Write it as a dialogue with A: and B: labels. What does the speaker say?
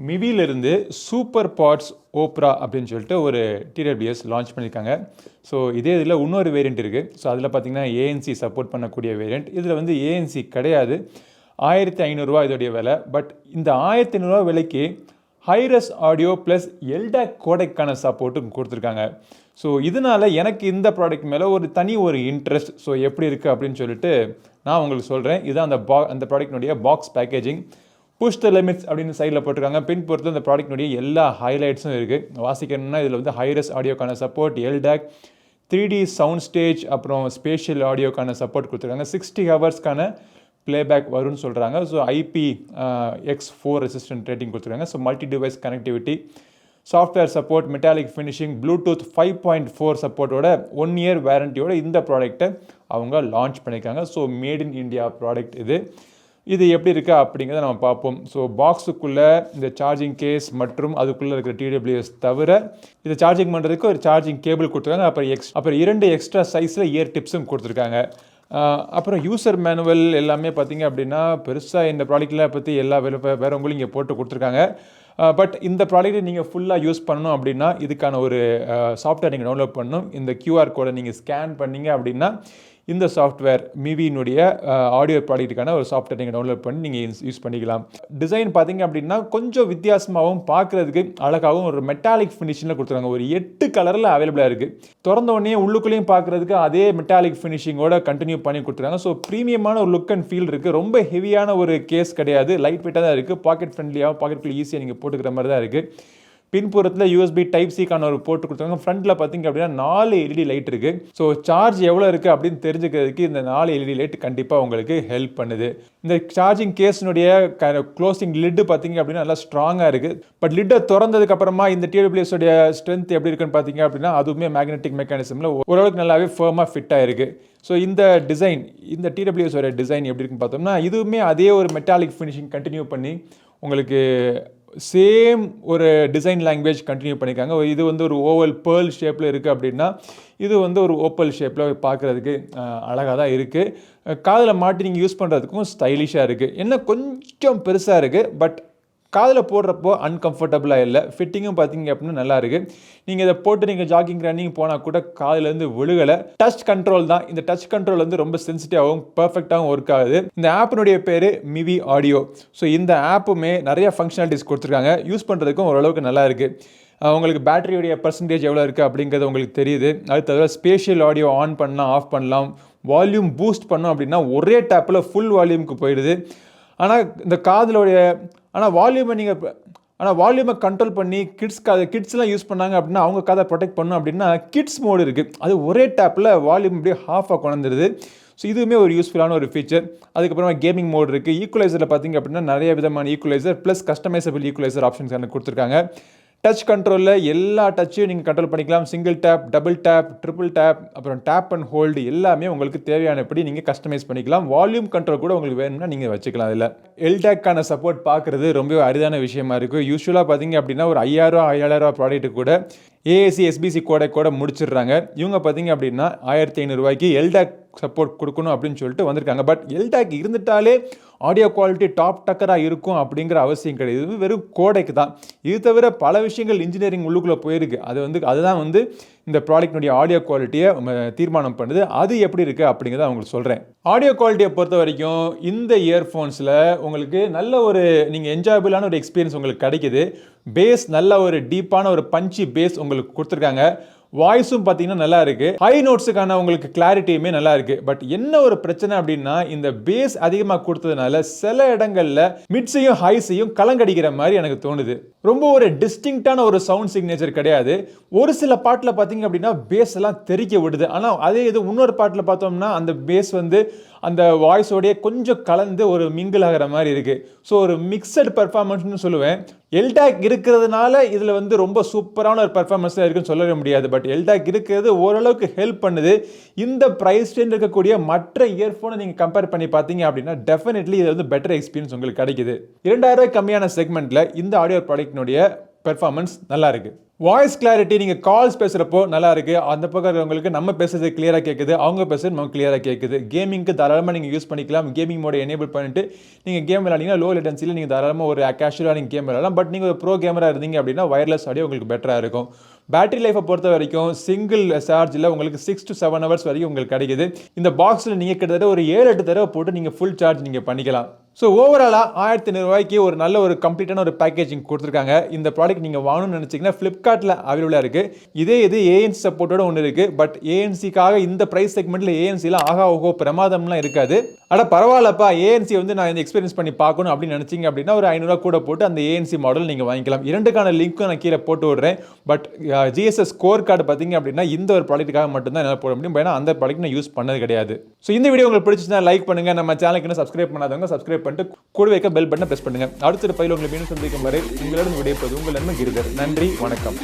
A: மிவிலிருந்து SuperPods Opera அப்படின்னு சொல்லிட்டு ஒரு TWS லான்ச் பண்ணியிருக்காங்க. ஸோ இதே இதில் இன்னொரு வேரியண்ட் இருக்குது. ஸோ அதில் பார்த்தீங்கன்னா ஏஎன்சி சப்போர்ட் பண்ணக்கூடிய வேரியண்ட். இதில் வந்து ஏஎன்சி கிடையாது. 1500 இதோடைய விலை. பட் இந்த 1500 விலைக்கு ஹைரஸ் ஆடியோ ப்ளஸ் LDAC கோடெக்கான சப்போர்ட்டும் கொடுத்துருக்காங்க. ஸோ இதனால் எனக்கு இந்த ப்ராடக்ட் மேலே ஒரு இன்ட்ரெஸ்ட். ஸோ எப்படி இருக்குது அப்படின்னு சொல்லிட்டு நான் உங்களுக்கு சொல்கிறேன். இதுதான் அந்த ப்ராடக்டினுடைய box packaging. Push the limits அப்படின்னு சைடில் போட்டிருக்காங்க. பின் பொறுத்து இந்த ப்ராடக்ட்னுடைய எல்லா ஹைலைட்ஸும் இருக்குது. வாசிக்கணும்னா இதில் வந்து ஹைரஸ் ஆடியோக்கான support, LDAC, 3D sound stage, அப்புறம் ஸ்பேஷியல் ஆடியோக்கான சப்போர்ட் கொடுத்துருக்காங்க. 60 ஹவர்ஸ்க்கான பிளேபேக் வரும்னு சொல்கிறாங்க. ஸோ IPX4 ரெசிஸ்டன்ட் ரேட்டிங் கொடுத்துருக்காங்க. So multi device connectivity, software support, metallic finishing, Bluetooth 5.4 சப்போர்ட்டோட 1 இயர் வாரண்டியோட இந்த ப்ராடக்ட்டை அவங்க லான்ச் பண்ணியிருக்காங்க. So made in India product இது எப்படி இருக்கா அப்படிங்கிறத நம்ம பார்ப்போம். ஸோ பாக்ஸுக்குள்ளே இந்த சார்ஜிங் கேஸ் மற்றும் அதுக்குள்ளே இருக்கிற TWS தவிர இதை சார்ஜிங் பண்ணுறதுக்கு ஒரு சார்ஜிங் கேபிள் கொடுத்துருக்காங்க. அப்புறம் 2 எக்ஸ்ட்ரா சைஸில் இயர் டிப்ஸும் கொடுத்துருக்காங்க. அப்புறம் யூசர் மேனுவல் எல்லாமே பார்த்தீங்க அப்படின்னா பெருசாக இந்த ப்ராடக்ட்டில் பற்றி எல்லா வேறவங்களும் இங்கே போட்டு கொடுத்துருக்காங்க. பட் இந்த ப்ராடக்ட்டை நீங்கள் ஃபுல்லாக யூஸ் பண்ணணும் அப்படின்னா இதுக்கான ஒரு சாஃப்ட்வேர் நீங்கள் டவுன்லோட் பண்ணணும். இந்த QR கோடை நீங்கள் ஸ்கேன் பண்ணிங்க அப்படின்னா இந்த சாஃப்ட்வேர் மிவியினுடைய ஆடியோ ப்ராடக்ட்டுக்கான ஒரு சாஃப்ட்வேர் நீங்கள் டவுன்லோட் பண்ணி நீங்கள் யூஸ் பண்ணிக்கலாம். டிசைன் பார்த்தீங்க அப்படின்னா கொஞ்சம் வித்தியாசமாகவும் பார்க்குறதுக்கு அழகாகவும் ஒரு மெட்டாலிக் ஃபினிஷிங்கில் கொடுத்துருக்காங்க. ஒரு 8 கலரில் அவைலபிளாக இருக்குது. திறந்த உடனே உள்ளுக்குள்ளேயும் பார்க்குறதுக்கு அதே மெட்டாலிக் ஃபினிஷிங்கோட கண்டினியூ பண்ணி கொடுத்துருக்காங்க. ஸோ ப்ரீமியமான ஒரு லுக் அண்ட் ஃபீல் இருக்குது. ரொம்ப ஹெவியான ஒரு கேஸ் கிடையாது. லைட் வெயிட்டாக தான் இருக்குது. பாக்கெட் ஃப்ரெண்ட்லியாக பாக்கெட்டுக்குள்ளே ஈஸியாக நீங்கள் போட்டுக்கிற மாதிரி தான் இருக்குது. பின்புறத்தில் USB Type-Cக்கான ஒரு போட்டு கொடுத்தாங்க. ஃப்ரண்ட்டில் பார்த்தீங்க அப்படின்னா 4 LED லைட் இருக்குது. ஸோ சார்ஜ் எவ்வளோ இருக்குது அப்படின்னு தெரிஞ்சுக்கிறதுக்கு இந்த 4 LED லைட் கண்டிப்பாக உங்களுக்கு ஹெல்ப் பண்ணுது. இந்த சார்ஜிங் கேஸினுடைய க்ளோசிங் லிட்டு பார்த்தீங்க அப்படின்னா நல்லா ஸ்ட்ராங்காக இருக்குது. பட் லிட்டை திறந்ததுக்கு அப்புறமா இந்த TWS உடைய ஸ்ட்ரென்த் எப்படி இருக்குன்னு பார்த்தீங்க அப்படின்னா அதுவுமே மேக்னெட்டிக் மெக்கானிசமில் ஓரளவுக்கு நல்லாவே ஃபர்மாக ஃபிட் ஆகிருக்கு. ஸோ இந்த டிசைன், இந்த TWS உடைய டிசைன் எப்படி இருக்குன்னு பார்த்தோம்னா இதுவுமே அதே ஒரு மெட்டாலிக் ஃபினிஷிங் கண்டினியூ பண்ணி உங்களுக்கு சேம் ஒரு டிசைன் லாங்குவேஜ் கண்டினியூ பண்ணியிருக்காங்க. இது வந்து ஒரு ஓவல் பேர்ல் ஷேப்பில் இருக்குது அப்படின்னா இது வந்து ஒரு ஓப்பல் ஷேப்பில் பார்க்குறதுக்கு அழகாக தான் இருக்குது. காதில் மாட்டி நீங்கள் யூஸ் பண்ணுறதுக்கும் ஸ்டைலிஷாக இருக்குது. என்ன கொஞ்சம் பெருசாக இருக்குது. பட் காதில் போடுறப்போ அன்கம்ஃபர்டபுளாக இல்லை. ஃபிட்டிங்கும் பார்த்தீங்க அப்படின்னா நல்லா இருக்குது. நீங்கள் இதை போட்டு நீங்கள் ஜாகிங் ரன்னிங் போனால் கூட காதிலேருந்து விழுகலை. டச் கண்ட்ரோல் தான். இந்த டச் கண்ட்ரோல் வந்து ரொம்ப சென்சிட்டிவாகவும் பர்ஃபெக்டாகவும் ஒர்க் ஆகுது. இந்த ஆப்பினுடைய பேர் மிவி ஆடியோ. ஸோ இந்த ஆப்புமே நிறைய ஃபங்க்ஷனாலிட்டிஸ் கொடுத்துருக்காங்க. யூஸ் பண்ணுறதுக்கும் ஓரளவுக்கு நல்லா இருக்குது. உங்களுக்கு பேட்டரியுடைய பர்சன்டேஜ் எவ்வளோ இருக்குது அப்படிங்கிறது உங்களுக்கு தெரியுது. அது தவிர ஸ்பேஷியல் ஆடியோ ஆன் பண்ணலாம், ஆஃப் பண்ணலாம். வால்யூம் பூஸ்ட் பண்ணோம் அப்படின்னா ஒரே டேப்பில் ஃபுல் வால்யூமுக்கு போயிடுது. ஆனால் இந்த காதலோடைய வால்யூமை கண்ட்ரோல் பண்ணி கிட்ஸ்லாம் யூஸ் பண்ணாங்க அப்படின்னா அவங்க காதை ப்ரொடெக்ட் பண்ணணும் அப்படின்னா கிட்ஸ் மோடு இருக்குது. அது ஒரே டேப்பில் வால்யூம் அப்படியே ஹாஃபாக கொண்டுருது. ஸோ இதுவுமே ஒரு யூஸ்ஃபுல்லான ஒரு ஃபீச்சர். அதுக்கப்புறமா கேமிங் மோட் இருக்குது. ஈக்குவலைசரில் பார்த்தீங்க அப்படின்னா நிறைய விதமான equaliser plus customisable equaliser options எனக்கு கொடுத்துருக்காங்க. டச் கண்ட்ரோலில் எல்லா டச்சையும் நீங்கள் கண்ட்ரோல் பண்ணிக்கலாம். Single tape, double tape, triple tape, அப்புறம் டேப் அண்ட் ஹோல்டு எல்லாமே உங்களுக்கு தேவையானபடி நீங்கள் கஸ்டமைஸ் பண்ணிக்கலாம். வால்யூம் கண்ட்ரோல் கூட உங்களுக்கு வேணும்னா நீங்கள் வச்சுக்கலாம். இதில் LDACக்கான சப்போர்ட் பார்க்குறது ரொம்ப அரிதான விஷயமா இருக்குது. யூஸ்வலாக பார்த்தீங்க அப்படின்னா ஒரு 5000 ப்ராடக்ட்டு கூட AAC SBC கோடை முடிச்சிடுறாங்க. இவங்க பார்த்தீங்க அப்படின்னா 1500 LDAC சப்போர்ட் கொடுக்கணும் அப்படின்னு சொல்லிட்டு வந்திருக்காங்க. பட் LDAC இருந்துட்டாலே ஆடியோ குவாலிட்டி டாப் டக்கராக இருக்கும் அப்படிங்கிற அவசியம் கிடையாது. இது வெறும் கோடைக்கு தான். இது தவிர பல விஷயங்கள் இன்ஜினியரிங் உள்ளுக்குள்ளே போயிருக்கு. அதுதான் வந்து இந்த ப்ராடக்ட்னுடைய ஆடியோ குவாலிட்டியை தீர்மானம் பண்ணுது. அது எப்படி இருக்குது அப்படிங்கிறத அவங்களுக்கு சொல்கிறேன். ஆடியோ குவாலிட்டியை பொறுத்த வரைக்கும் இந்த இயர்ஃபோன்ஸில் உங்களுக்கு நல்ல ஒரு நீங்கள் என்ஜாயபிளான ஒரு எக்ஸ்பீரியன்ஸ் உங்களுக்கு கிடைக்குது. பேஸ் நல்ல ஒரு டீப்பான ஒரு பஞ்சி பேஸ் உங்களுக்கு கொடுத்துருக்காங்க. வாய்ஸும் பார்த்தீங்கன்னா நல்லா இருக்குது. ஹை நோட்ஸுக்கான உங்களுக்கு கிளாரிட்டியுமே நல்லா இருக்குது. பட் என்ன ஒரு பிரச்சனை அப்படின்னா இந்த பேஸ் அதிகமாக கொடுத்ததுனால சில இடங்களில் மிட்ஸையும் ஹைஸையும் கலங்கடிக்கிற மாதிரி எனக்கு தோணுது. ரொம்ப ஒரு டிஸ்டிங்க்டான ஒரு சவுண்ட் சிக்னேச்சர் கிடையாது. ஒரு சில பாட்டில் பார்த்தீங்க அப்படின்னா பேஸ் எல்லாம் தெறிக்க விடுது. ஆனால் அதே இது இன்னொரு பாட்டில் பார்த்தோம்னா அந்த பேஸ் வந்து அந்த வாய்ஸோடைய கொஞ்சம் கலந்து ஒரு மிங்கிள் ஆகிற மாதிரி இருக்குது. ஸோ ஒரு மிக்சட் பர்ஃபார்மன்ஸ்னு சொல்லுவேன். LDAC இருக்கிறதுனால இதில் வந்து ரொம்ப சூப்பரான ஒரு பர்ஃபார்மன்ஸாக இருக்குன்னு சொல்லவே முடியாது. பட் LDAC இருக்கிறது ஓரளவுக்கு ஹெல்ப் பண்ணுது. இந்த ப்ரைஸ் ரேஞ்ச் இருக்கக்கூடிய மற்ற இயர்ஃபோனை நீங்கள் கம்பேர் பண்ணி பார்த்தீங்க அப்படின்னா டெஃபினெட்லி இது வந்து பெட்டர் எக்ஸ்பீரியன்ஸ் உங்களுக்கு கிடைக்குது. 2000 கம்மியான செக்மெண்ட்டில் இந்த ஆடியோ ப்ராடக்டினுடைய பெர்ஃபார்மன்ஸ் நல்லா இருக்குது. வாய்ஸ் கிளாரிட்டி நீங்கள் கால்ஸ் பேசுகிறப்போ நல்லா இருக்குது. அந்த பக்கம் இருக்கிறவங்களுக்கு நம்ம பேசுறது கிளியராக கேட்குது, அவங்க பேசுறது நமக்கு கிளியராக கேட்குது. கேமிங்க்கு தாராளமாக நீங்கள் யூஸ் பண்ணிக்கலாம். கேமிங் மோட எனேபிள் பண்ணிட்டு நீங்கள் கேம் விளையாடிங்கன்னா லோ லேட்டன்சியில் நீங்கள் தாராளமாக ஒரு கேஷுவலாக நீங்கள் கேம் விளையாடலாம். பட் நீங்கள் ஒரு ப்ரோ கேமராக இருந்தீங்க அப்படின்னா வயர்லெஸ் ஆடியோ உங்களுக்கு பெட்டராக இருக்கும். பேட்டரி லைஃபை பொறுத்த வரைக்கும் சிங்கிள் சார்ஜில் உங்களுக்கு 6 to 7 hours வரைக்கும் உங்களுக்கு கிடைக்குது. இந்த பாக்ஸில் நீங்கள் கிட்டத்தட்ட ஒரு 7-8 தடவை போட்டு நீங்கள் ஃபுல் சார்ஜ் நீங்கள் பண்ணிக்கலாம். ஸோ ஓவராலாக 1500 ரூபாய்க்கு ஒரு நல்ல ஒரு கம்ப்ளீட்டான ஒரு பேக்கேஜிங் கொடுத்துருக்காங்க. இந்த ப்ராடக்ட் நீங்கள் வாங்கணும்னு நினச்சிங்கன்னா ஃப்ளிப்கார்ட்டில் அவைலபிளாக இருக்குது. இது ஏஎன்சி சப்போர்ட்டோட ஒன்று இருக்குது. பட் ஏஎன்சிக்காக இந்த ப்ரைஸ் செக்மெண்ட்டில் ஏஎன்சிலாம் ஓஹோ பிரமாதம்லாம் இருக்காது. ஆனால் பரவாயில்லப்பா, ஏஎன்சி வந்து நான் இந்த எக்ஸ்பீரியன்ஸ் பண்ணி பார்க்கணும் அப்படின்னு நினச்சிங்க அப்படின்னா ஒரு 500 ரூபா கூட போட்டு அந்த ஏஎன்சி மாடல் நீங்கள் வாங்கிக்கலாம். இரண்டுக்கான லிங்க்கும் நான் கீழே போட்டு விடுறேன். பட் ஜிஎஸ்எஸ் ஸ்கோர் கார்டு பார்த்தீங்க அப்படின்னா இந்த ஒரு ப்ராடக்ட்டுக்காக மட்டும்தான் என்னால் போட முடியும். ஏன்னா அந்த ப்ராடக்ட் நான் யூஸ் பண்ணது கிடையாது. ஸோ இந்த வீடியோ உங்களுக்கு பிடிச்சிருந்தா லைக் பண்ணுங்கள். நம்ம சேனலுக்கு இன்னும் சப்ஸ்கிரைப் பண்ணாதவங்க சப்ஸ்கிரைப் பண்ணிட்டு கூட வைக்க பெல் பட்டனை பிரஸ் பண்ணுங்கள். அடுத்த பயில உங்களை மீண்டும் சந்திக்கும் வரை உங்களிடம் விடைபெறுவது உங்கள் நண்பன் கிரிதர். நன்றி, வணக்கம்.